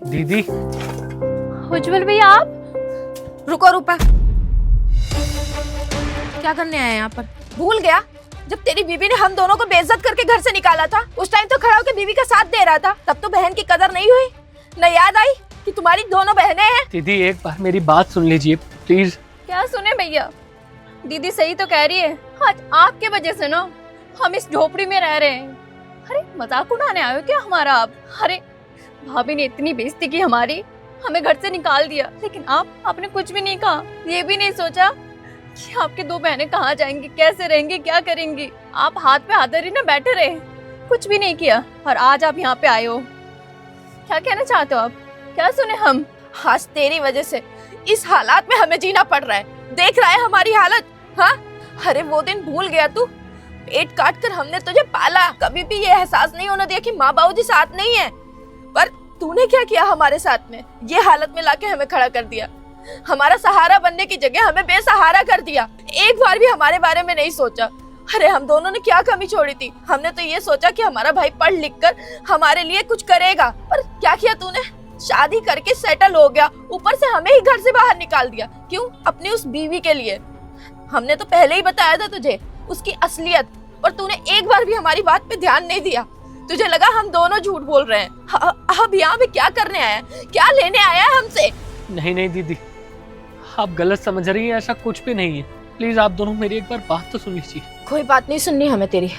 दीदी। उज्जवल भैया आप रुको रूपा, क्या करने आए यहाँ पर? भूल गया जब तेरी बीवी ने हम दोनों को बेइज्जत करके घर से निकाला था, उस टाइम तो खड़ा होकर बीवी का साथ दे रहा था, तब तो बहन की कदर नहीं हुई। न याद आई कि तुम्हारी दोनों बहनें हैं। दीदी एक बार मेरी बात सुन लीजिए प्लीज। क्या सुने भैया, दीदी सही तो कह रही है। आज आपके वजह से ना हम इस झोपड़ी में रह रहे हैं। अरे मजाक उड़ाने आए हो क्या हमारा आप? अरे भाभी ने इतनी बेइज्जती की हमारी, हमें घर से निकाल दिया, लेकिन आपने कुछ भी नहीं कहा, ये भी नहीं सोचा कि आपकी दो बहनें कहाँ जाएंगी, कैसे रहेंगी, क्या करेंगी। आप हाथ पे हाथ धरी ना बैठे रहे, कुछ भी नहीं किया, और आज आप यहाँ पे आए हो। क्या कहना चाहते हो आप? क्या सुने हम? आज तेरी वजह से इस हालात में हमें जीना पड़ रहा है। देख रहा है हमारी हालत? हाँ, अरे वो दिन भूल गया तू? पेट काट कर हमने तुझे पाला, कभी भी ये एहसास नहीं होना दिया कि माँ बाबू जी साथ नहीं है। पर तूने क्या किया हमारे साथ में? ये हालत में लाके हमें खड़ा कर दिया। हमारा सहारा बनने की जगह हमें बेसहारा कर दिया। एक बार भी हमारे बारे में नहीं सोचा। अरे हम दोनों ने क्या कमी छोड़ी थी? हमने तो ये सोचा कि हमारा भाई पढ़ लिख कर हमारे लिए कुछ करेगा, पर क्या किया तूने? शादी करके सेटल हो गया, ऊपर से हमें ही घर से बाहर निकाल दिया। क्यों? अपनी उस बीवी के लिए। हमने तो पहले ही बताया था तुझे उसकी असलियत, और तूने एक बार भी हमारी बात पे ध्यान नहीं दिया। तुझे लगा हम दोनों झूठ बोल रहे हैं। अब यहाँ पे क्या करने आया है? क्या लेने आया है हमसे? नहीं नहीं दीदी, आप गलत समझ रही हैं, ऐसा कुछ भी नहीं है। प्लीज आप दोनों मेरी एक बार बात तो सुन लीजिए। कोई बात नहीं सुननी हमें तेरी।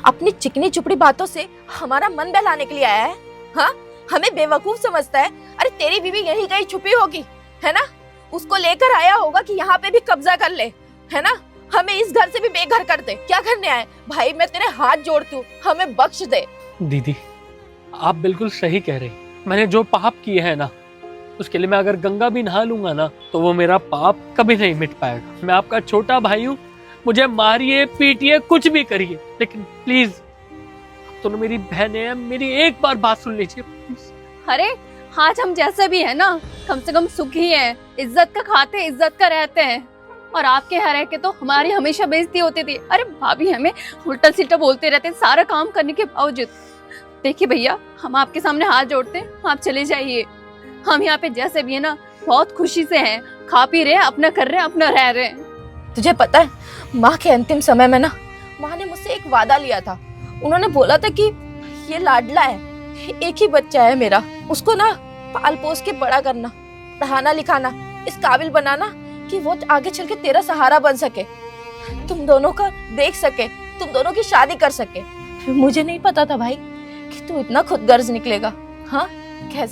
अपनी चिकनी चुपड़ी बातों से हमारा मन बहलाने के लिए आया है? हाँ, हमें बेवकूफ समझता है। अरे तेरी बीवी यहीं कहीं छुपी होगी, है ना? उसको लेकर आया होगा कि यहाँ पे भी कब्जा कर ले, है ना? हमें इस घर से भी बेघर कर दे। क्या करने आए? भाई मैं तेरे हाथ जोड़ती हूँ, हमें बख्श दे। दीदी आप बिल्कुल सही कह रही। मैंने जो पाप किए हैं ना, उसके लिए मैं अगर गंगा भी नहा लूंगा ना, तो वो मेरा पाप कभी नहीं मिट पाएगा। मैं आपका छोटा भाई हूँ, मुझे मारिए पीटिए कुछ भी करिए, लेकिन प्लीज दोनों मेरी बहनें हैं, मेरी एक बार बात सुन लीजिए प्लीज। अरे आज हम जैसे भी है ना, कम से कम सुखी हैं, इज्जत का खाते इज्जत का रहते हैं, और आपके यहाँ रह के तो हमारी हमेशा बेइज्जती होती थी। अरे भाभी हमें उल्टा सील्टा बोलते रहते सारा काम करने के बावजूद। देखिए भैया, हम आपके सामने हाथ जोड़ते हैं, आप चले जाइए। हम यहाँ पे जैसे भी है ना बहुत खुशी से हैं, खा पी रहे हैं, अपना कर रहे हैं, अपना रह रहे हैं। तुझे पता है माँ के अंतिम समय में ना, माँ ने मुझसे एक वादा लिया था। उन्होंने बोला था कि ये लाडला है, एक ही बच्चा है मेरा, उसको ना पाल पोस के बड़ा करना, पढ़ाना लिखाना, इस काबिल बनाना कि वो आगे चल के तेरा सहारा बन सके, तुम दोनों का देख सके, तुम दोनों की शादी कर सके। मुझे नहीं पता था भाई कि तू इतना खुदगर्ज निकलेगा। हाँ, कैसे